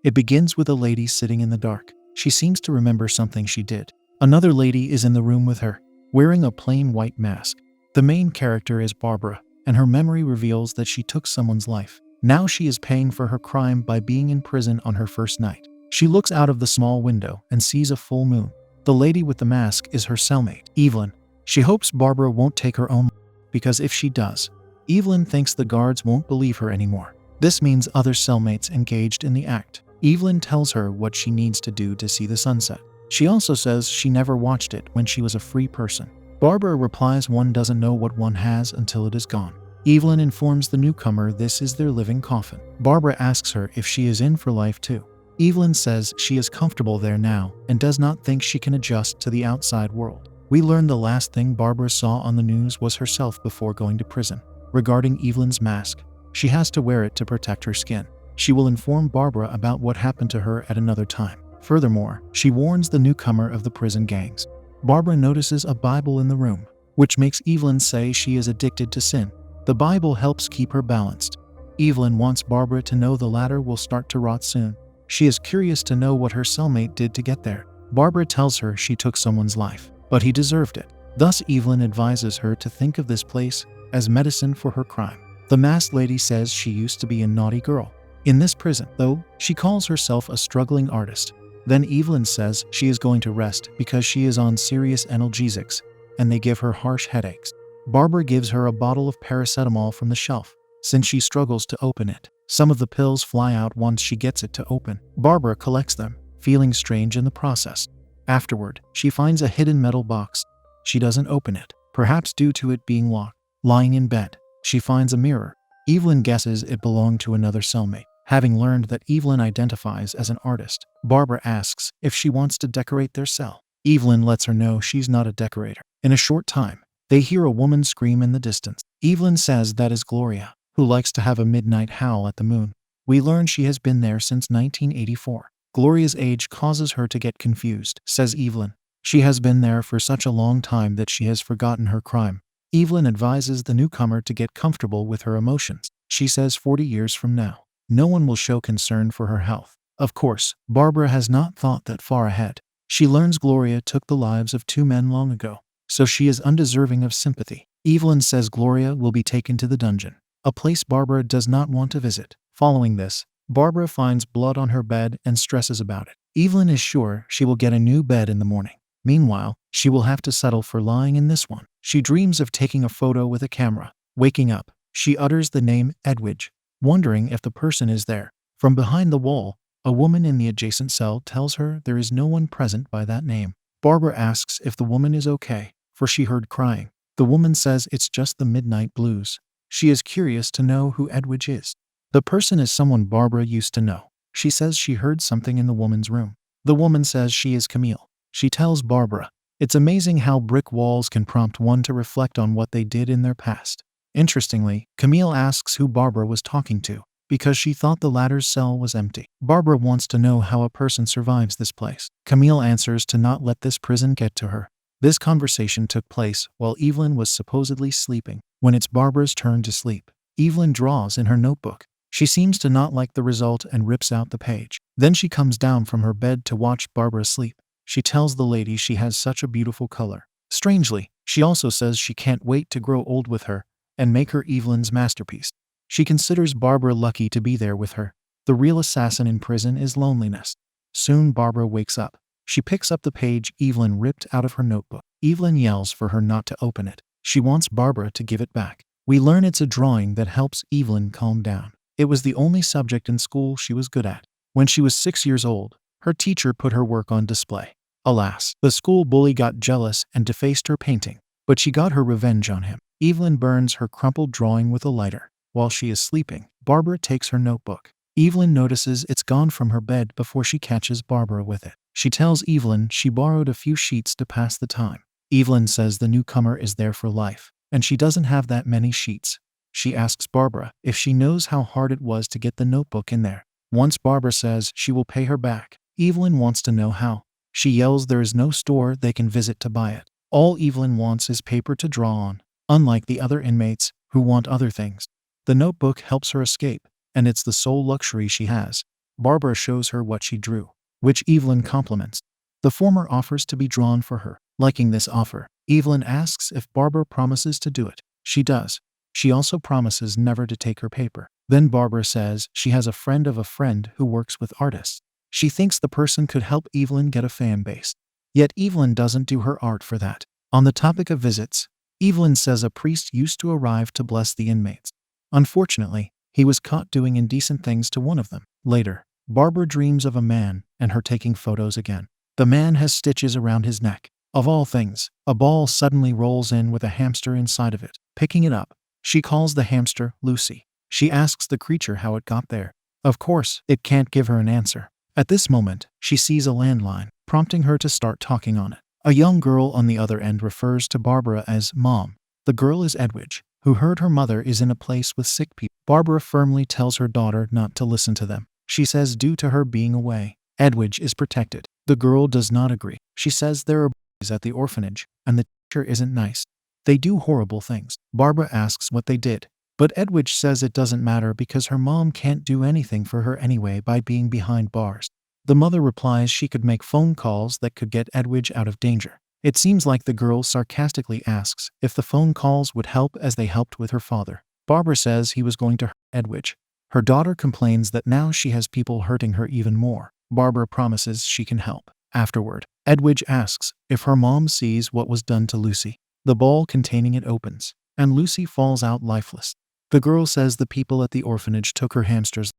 It begins with a lady sitting in the dark. She seems to remember something she did. Another lady is in the room with her, wearing a plain white mask. The main character is Barbara, and her memory reveals that she took someone's life. Now she is paying for her crime by being in prison on her first night. She looks out of the small window and sees a full moon. The lady with the mask is her cellmate, Evelyn. She hopes Barbara won't take her own life, because if she does, Evelyn thinks the guards won't believe her anymore. This means other cellmates engaged in the act. Evelyn tells her what she needs to do to see the sunset. She also says she never watched it when she was a free person. Barbara replies one doesn't know what one has until it is gone. Evelyn informs the newcomer this is their living coffin. Barbara asks her if she is in for life too. Evelyn says she is comfortable there now and does not think she can adjust to the outside world. We learn the last thing Barbara saw on the news was herself before going to prison. Regarding Evelyn's mask, she has to wear it to protect her skin. She will inform Barbara about what happened to her at another time. Furthermore, she warns the newcomer of the prison gangs. Barbara notices a Bible in the room, which makes Evelyn say she is addicted to sin. The Bible helps keep her balanced. Evelyn wants Barbara to know the ladder will start to rot soon. She is curious to know what her cellmate did to get there. Barbara tells her she took someone's life, but he deserved it. Thus, Evelyn advises her to think of this place as medicine for her crime. The masked lady says she used to be a naughty girl. In this prison, though, she calls herself a struggling artist. Then Evelyn says she is going to rest because she is on serious analgesics, and they give her harsh headaches. Barbara gives her a bottle of paracetamol from the shelf. Since she struggles to open it, some of the pills fly out once she gets it to open. Barbara collects them, feeling strange in the process. Afterward, she finds a hidden metal box. She doesn't open it, perhaps due to it being locked. Lying in bed, she finds a mirror. Evelyn guesses it belonged to another cellmate. Having learned that Evelyn identifies as an artist, Barbara asks if she wants to decorate their cell. Evelyn lets her know she's not a decorator. In a short time, they hear a woman scream in the distance. Evelyn says that is Gloria, who likes to have a midnight howl at the moon. We learn she has been there since 1984. Gloria's age causes her to get confused, says Evelyn. She has been there for such a long time that she has forgotten her crime. Evelyn advises the newcomer to get comfortable with her emotions. She says 40 years from now, no one will show concern for her health. Of course, Barbara has not thought that far ahead. She learns Gloria took the lives of 2 men long ago, so she is undeserving of sympathy. Evelyn says Gloria will be taken to the dungeon, a place Barbara does not want to visit. Following this, Barbara finds blood on her bed and stresses about it. Evelyn is sure she will get a new bed in the morning. Meanwhile, she will have to settle for lying in this one. She dreams of taking a photo with a camera. Waking up, she utters the name Edwidge, wondering if the person is there. From behind the wall, a woman in the adjacent cell tells her there is no one present by that name. Barbara asks if the woman is okay, for she heard crying. The woman says it's just the midnight blues. She is curious to know who Edwidge is. The person is someone Barbara used to know. She says she heard something in the woman's room. The woman says she is Camille. She tells Barbara, it's amazing how brick walls can prompt one to reflect on what they did in their past. Interestingly, Camille asks who Barbara was talking to, because she thought the latter's cell was empty. Barbara wants to know how a person survives this place. Camille answers to not let this prison get to her. This conversation took place while Evelyn was supposedly sleeping. When it's Barbara's turn to sleep, Evelyn draws in her notebook. She seems to not like the result and rips out the page. Then she comes down from her bed to watch Barbara sleep. She tells the lady she has such a beautiful color. Strangely, she also says she can't wait to grow old with her and make her Evelyn's masterpiece. She considers Barbara lucky to be there with her. The real assassin in prison is loneliness. Soon Barbara wakes up. She picks up the page Evelyn ripped out of her notebook. Evelyn yells for her not to open it. She wants Barbara to give it back. We learn it's a drawing that helps Evelyn calm down. It was the only subject in school she was good at. When she was 6 years old, her teacher put her work on display. Alas, the school bully got jealous and defaced her painting, but she got her revenge on him. Evelyn burns her crumpled drawing with a lighter. While she is sleeping, Barbara takes her notebook. Evelyn notices it's gone from her bed before she catches Barbara with it. She tells Evelyn she borrowed a few sheets to pass the time. Evelyn says the newcomer is there for life, and she doesn't have that many sheets. She asks Barbara if she knows how hard it was to get the notebook in there. Once Barbara says she will pay her back, Evelyn wants to know how. She yells there is no store they can visit to buy it. All Evelyn wants is paper to draw on, unlike the other inmates who want other things. The notebook helps her escape, and it's the sole luxury she has. Barbara shows her what she drew, which Evelyn compliments. The former offers to be drawn for her. Liking this offer, Evelyn asks if Barbara promises to do it. She does. She also promises never to take her paper. Then Barbara says she has a friend of a friend who works with artists. She thinks the person could help Evelyn get a fan base. Yet Evelyn doesn't do her art for that. On the topic of visits, Evelyn says a priest used to arrive to bless the inmates. Unfortunately, he was caught doing indecent things to one of them. Later, Barbara dreams of a man and her taking photos again. The man has stitches around his neck. Of all things, a ball suddenly rolls in with a hamster inside of it. Picking it up, she calls the hamster Lucy. She asks the creature how it got there. Of course, it can't give her an answer. At this moment, she sees a landline, prompting her to start talking on it. A young girl on the other end refers to Barbara as Mom. The girl is Edwidge, who heard her mother is in a place with sick people. Barbara firmly tells her daughter not to listen to them. She says due to her being away, Edwidge is protected. The girl does not agree. She says there are boys at the orphanage, and the teacher isn't nice. They do horrible things. Barbara asks what they did, but Edwidge says it doesn't matter because her mom can't do anything for her anyway by being behind bars. The mother replies she could make phone calls that could get Edwidge out of danger. It seems like the girl sarcastically asks if the phone calls would help as they helped with her father. Barbara says he was going to hurt Edwidge. Her daughter complains that now she has people hurting her even more. Barbara promises she can help. Afterward, Edwidge asks if her mom sees what was done to Lucy. The ball containing it opens, and Lucy falls out lifeless. The girl says the people at the orphanage took her hamsters.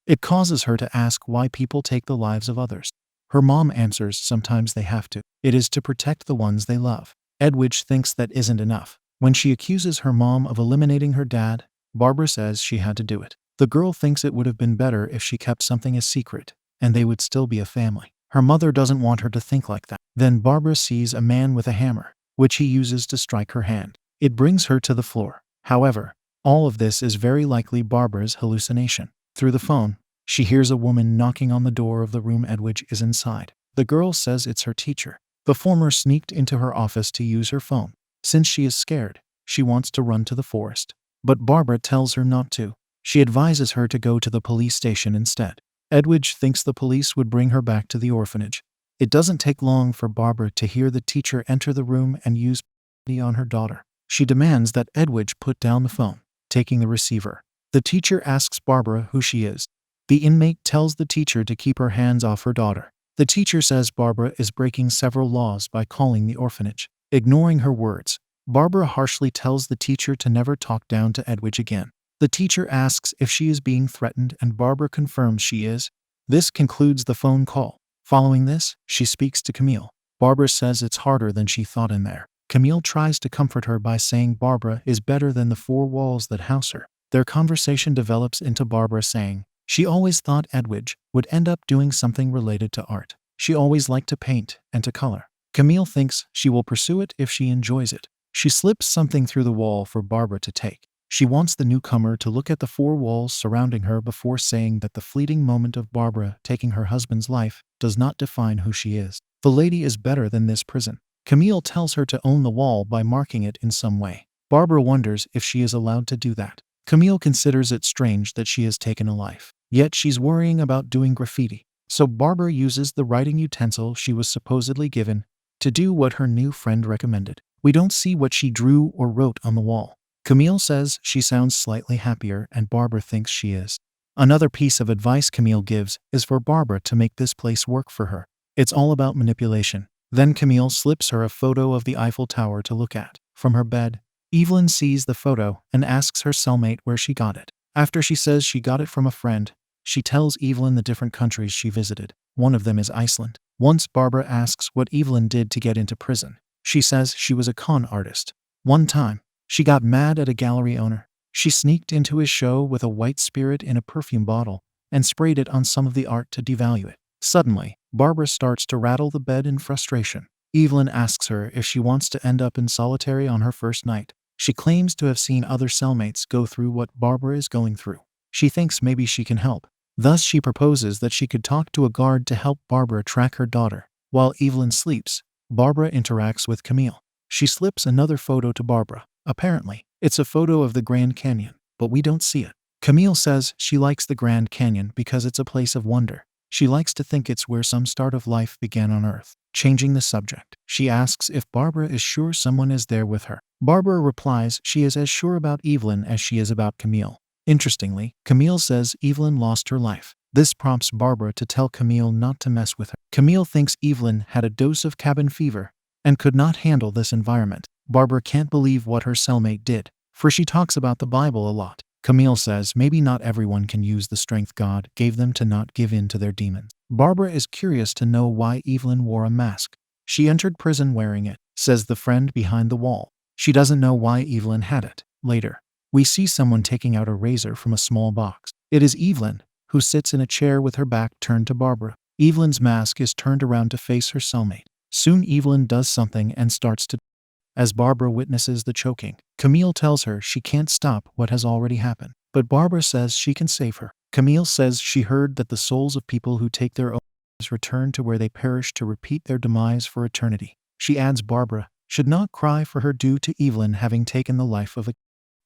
It causes her to ask why people take the lives of others. Her mom answers sometimes they have to. It is to protect the ones they love. Edwidge thinks that isn't enough. When she accuses her mom of eliminating her dad, Barbara says she had to do it. The girl thinks it would have been better if she kept something a secret, and they would still be a family. Her mother doesn't want her to think like that. Then Barbara sees a man with a hammer, which he uses to strike her hand. It brings her to the floor. However, all of this is very likely Barbara's hallucination. Through the phone, she hears a woman knocking on the door of the room Edwidge is inside. The girl says it's her teacher. The former sneaked into her office to use her phone. Since she is scared, she wants to run to the forest. But Barbara tells her not to. She advises her to go to the police station instead. Edwidge thinks the police would bring her back to the orphanage. It doesn't take long for Barbara to hear the teacher enter the room and use on her daughter. She demands that Edwidge put down the phone, taking the receiver. The teacher asks Barbara who she is. The inmate tells the teacher to keep her hands off her daughter. The teacher says Barbara is breaking several laws by calling the orphanage. Ignoring her words, Barbara harshly tells the teacher to never talk down to Edwidge again. The teacher asks if she is being threatened and Barbara confirms she is. This concludes the phone call. Following this, she speaks to Camille. Barbara says it's harder than she thought in there. Camille tries to comfort her by saying Barbara is better than the four walls that house her. Their conversation develops into Barbara saying she always thought Edwidge would end up doing something related to art. She always liked to paint and to color. Camille thinks she will pursue it if she enjoys it. She slips something through the wall for Barbara to take. She wants the newcomer to look at the four walls surrounding her before saying that the fleeting moment of Barbara taking her husband's life does not define who she is. The lady is better than this prison. Camille tells her to own the wall by marking it in some way. Barbara wonders if she is allowed to do that. Camille considers it strange that she has taken a life. Yet she's worrying about doing graffiti. So Barbara uses the writing utensil she was supposedly given to do what her new friend recommended. We don't see what she drew or wrote on the wall. Camille says she sounds slightly happier and Barbara thinks she is. Another piece of advice Camille gives is for Barbara to make this place work for her. It's all about manipulation. Then Camille slips her a photo of the Eiffel Tower to look at. From her bed, Evelyn sees the photo and asks her cellmate where she got it. After she says she got it from a friend, she tells Evelyn the different countries she visited. One of them is Iceland. Once Barbara asks what Evelyn did to get into prison. She says she was a con artist. One time, she got mad at a gallery owner. She sneaked into his show with a white spirit in a perfume bottle and sprayed it on some of the art to devalue it. Suddenly, Barbara starts to rattle the bed in frustration. Evelyn asks her if she wants to end up in solitary on her first night. She claims to have seen other cellmates go through what Barbara is going through. She thinks maybe she can help. Thus, she proposes that she could talk to a guard to help Barbara track her daughter. While Evelyn sleeps, Barbara interacts with Camille. She slips another photo to Barbara. Apparently, it's a photo of the Grand Canyon, but we don't see it. Camille says she likes the Grand Canyon because it's a place of wonder. She likes to think it's where some start of life began on Earth. Changing the subject, she asks if Barbara is sure someone is there with her. Barbara replies she is as sure about Evelyn as she is about Camille. Interestingly, Camille says Evelyn lost her life. This prompts Barbara to tell Camille not to mess with her. Camille thinks Evelyn had a dose of cabin fever and could not handle this environment. Barbara can't believe what her cellmate did, for she talks about the Bible a lot. Camille says maybe not everyone can use the strength God gave them to not give in to their demons. Barbara is curious to know why Evelyn wore a mask. She entered prison wearing it, says the friend behind the wall. She doesn't know why Evelyn had it. Later, we see someone taking out a razor from a small box. It is Evelyn, who sits in a chair with her back turned to Barbara. Evelyn's mask is turned around to face her cellmate. Soon Evelyn does something and starts to. As Barbara witnesses the choking, Camille tells her she can't stop what has already happened, but Barbara says she can save her. Camille says she heard that the souls of people who take their own lives return to where they perish to repeat their demise for eternity. She adds Barbara should not cry for her due to Evelyn having taken the life of a.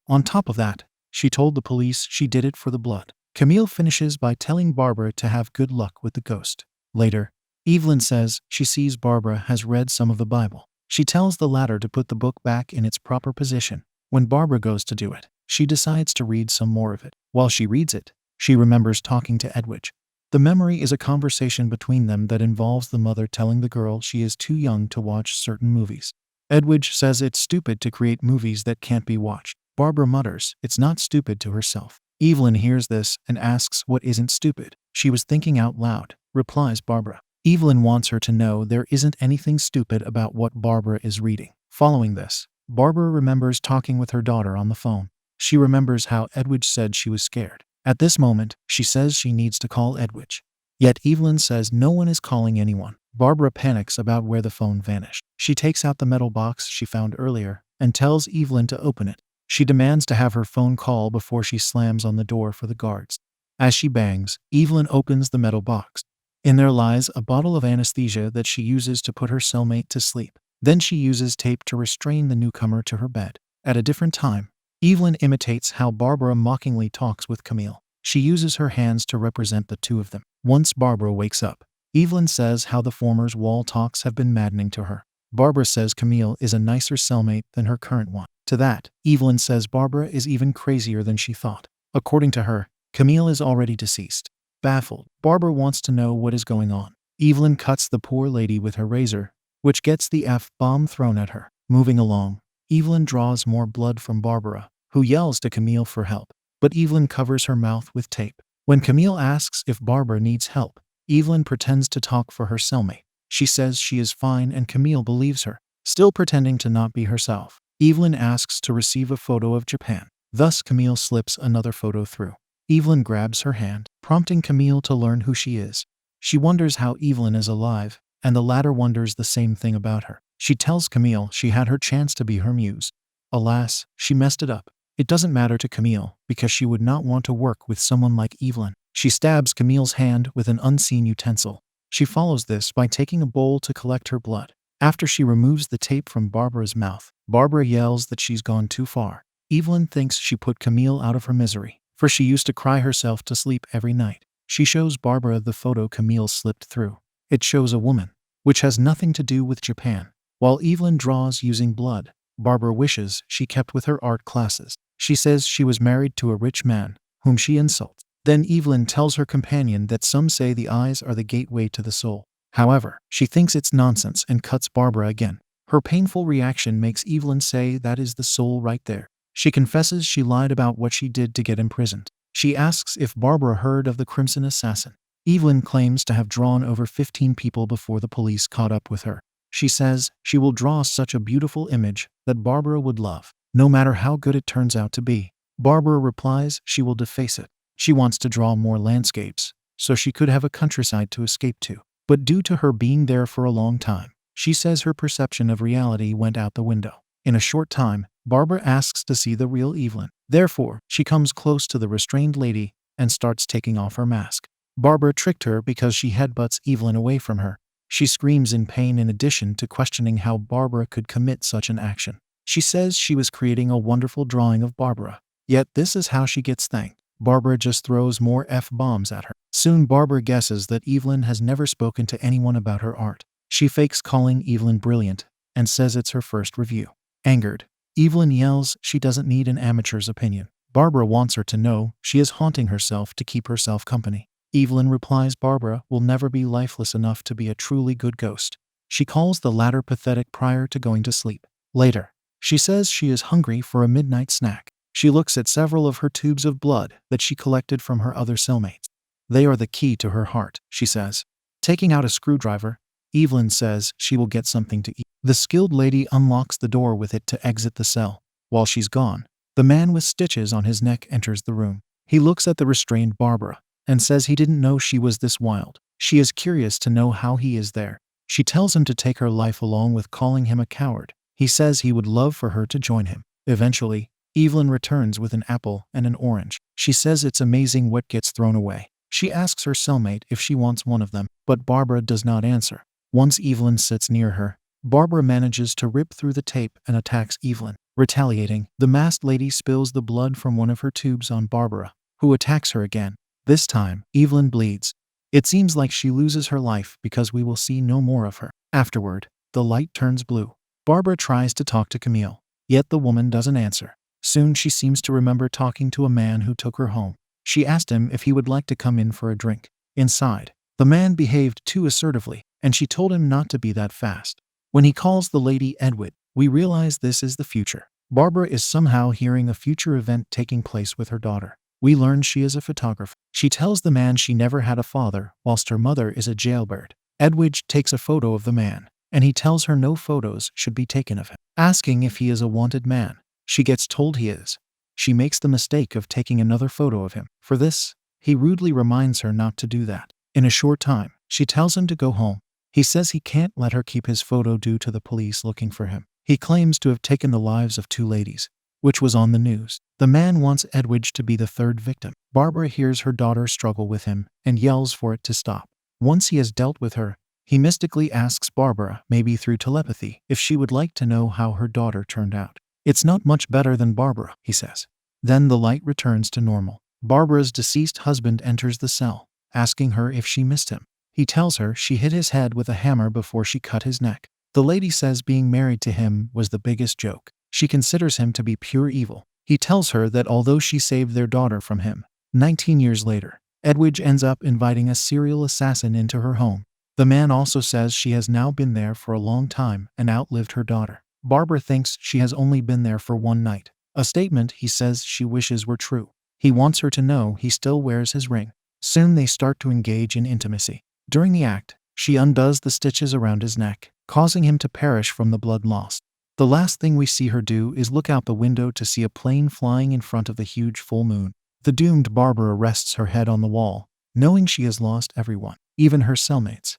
On top of that, she told the police she did it for the blood. Camille finishes by telling Barbara to have good luck with the ghost. Later, Evelyn says she sees Barbara has read some of the Bible. She tells the latter to put the book back in its proper position. When Barbara goes to do it, she decides to read some more of it. While she reads it, she remembers talking to Edwidge. The memory is a conversation between them that involves the mother telling the girl she is too young to watch certain movies. Edwidge says it's stupid to create movies that can't be watched. Barbara mutters it's not stupid to herself. Evelyn hears this and asks what isn't stupid. She was thinking out loud, replies Barbara. Evelyn wants her to know there isn't anything stupid about what Barbara is reading. Following this, Barbara remembers talking with her daughter on the phone. She remembers how Edwidge said she was scared. At this moment, she says she needs to call Edwidge. Yet Evelyn says no one is calling anyone. Barbara panics about where the phone vanished. She takes out the metal box she found earlier and tells Evelyn to open it. She demands to have her phone call before she slams on the door for the guards. As she bangs, Evelyn opens the metal box. In there lies a bottle of anesthesia that she uses to put her cellmate to sleep. Then she uses tape to restrain the newcomer to her bed. At a different time, Evelyn imitates how Barbara mockingly talks with Camille. She uses her hands to represent the two of them. Once Barbara wakes up, Evelyn says how the former's wall talks have been maddening to her. Barbara says Camille is a nicer cellmate than her current one. To that, Evelyn says Barbara is even crazier than she thought. According to her, Camille is already deceased. Baffled, Barbara wants to know what is going on. Evelyn cuts the poor lady with her razor, which gets the F-bomb thrown at her. Moving along, Evelyn draws more blood from Barbara, who yells to Camille for help, but Evelyn covers her mouth with tape. When Camille asks if Barbara needs help, Evelyn pretends to talk for her cellmate. She says she is fine and Camille believes her. Still pretending to not be herself, Evelyn asks to receive a photo of Japan. Thus Camille slips another photo through. Evelyn grabs her hand, prompting Camille to learn who she is. She wonders how Evelyn is alive, and the latter wonders the same thing about her. She tells Camille she had her chance to be her muse. Alas, she messed it up. It doesn't matter to Camille, because she would not want to work with someone like Evelyn. She stabs Camille's hand with an unseen utensil. She follows this by taking a bowl to collect her blood. After she removes the tape from Barbara's mouth, Barbara yells that she's gone too far. Evelyn thinks she put Camille out of her misery, for she used to cry herself to sleep every night. She shows Barbara the photo Camille slipped through. It shows a woman, which has nothing to do with Japan. While Evelyn draws using blood, Barbara wishes she kept with her art classes. She says she was married to a rich man, whom she insults. Then Evelyn tells her companion that some say the eyes are the gateway to the soul. However, she thinks it's nonsense and cuts Barbara again. Her painful reaction makes Evelyn say that is the soul right there. She confesses she lied about what she did to get imprisoned. She asks if Barbara heard of the Crimson Assassin. Evelyn claims to have drawn over 15 people before the police caught up with her. She says she will draw such a beautiful image that Barbara would love, no matter how good it turns out to be. Barbara replies she will deface it. She wants to draw more landscapes, so she could have a countryside to escape to. But due to her being there for a long time, she says her perception of reality went out the window. In a short time, Barbara asks to see the real Evelyn. Therefore, she comes close to the restrained lady and starts taking off her mask. Barbara tricked her because she headbutts Evelyn away from her. She screams in pain in addition to questioning how Barbara could commit such an action. She says she was creating a wonderful drawing of Barbara, yet this is how she gets thanked. Barbara just throws more F-bombs at her. Soon Barbara guesses that Evelyn has never spoken to anyone about her art. She fakes calling Evelyn brilliant and says it's her first review. Angered, Evelyn yells she doesn't need an amateur's opinion. Barbara wants her to know she is haunting herself to keep herself company. Evelyn replies Barbara will never be lifeless enough to be a truly good ghost. She calls the latter pathetic prior to going to sleep. Later, she says she is hungry for a midnight snack. She looks at several of her tubes of blood that she collected from her other cellmates. They are the key to her heart, she says. Taking out a screwdriver, Evelyn says she will get something to eat. The skilled lady unlocks the door with it to exit the cell. While she's gone, the man with stitches on his neck enters the room. He looks at the restrained Barbara and says he didn't know she was this wild. She is curious to know how he is there. She tells him to take her life along with calling him a coward. He says he would love for her to join him. Eventually, Evelyn returns with an apple and an orange. She says it's amazing what gets thrown away. She asks her cellmate if she wants one of them, but Barbara does not answer. Once Evelyn sits near her, Barbara manages to rip through the tape and attacks Evelyn. Retaliating, the masked lady spills the blood from one of her tubes on Barbara, who attacks her again. This time, Evelyn bleeds. It seems like she loses her life because we will see no more of her. Afterward, the light turns blue. Barbara tries to talk to Camille, yet the woman doesn't answer. Soon she seems to remember talking to a man who took her home. She asked him if he would like to come in for a drink. Inside, the man behaved too assertively, and she told him not to be that fast. When he calls the lady Edward, we realize this is the future. Barbara is somehow hearing a future event taking place with her daughter. We learn she is a photographer. She tells the man she never had a father, whilst her mother is a jailbird. Edwidge takes a photo of the man, and he tells her no photos should be taken of him. Asking if he is a wanted man, she gets told he is. She makes the mistake of taking another photo of him. For this, he rudely reminds her not to do that. In a short time, she tells him to go home. He says he can't let her keep his photo due to the police looking for him. He claims to have taken the lives of 2 ladies, which was on the news. The man wants Edwidge to be the 3rd victim. Barbara hears her daughter struggle with him and yells for it to stop. Once he has dealt with her, he mystically asks Barbara, maybe through telepathy, if she would like to know how her daughter turned out. It's not much better than Barbara, he says. Then the light returns to normal. Barbara's deceased husband enters the cell, asking her if she missed him. He tells her she hit his head with a hammer before she cut his neck. The lady says being married to him was the biggest joke. She considers him to be pure evil. He tells her that although she saved their daughter from him, 19 years later, Edwidge ends up inviting a serial assassin into her home. The man also says she has now been there for a long time and outlived her daughter. Barbara thinks she has only been there for 1 night, a statement he says she wishes were true. He wants her to know he still wears his ring. Soon they start to engage in intimacy. During the act, she undoes the stitches around his neck, causing him to perish from the blood loss. The last thing we see her do is look out the window to see a plane flying in front of the huge full moon. The doomed Barbara rests her head on the wall, knowing she has lost everyone, even her cellmates.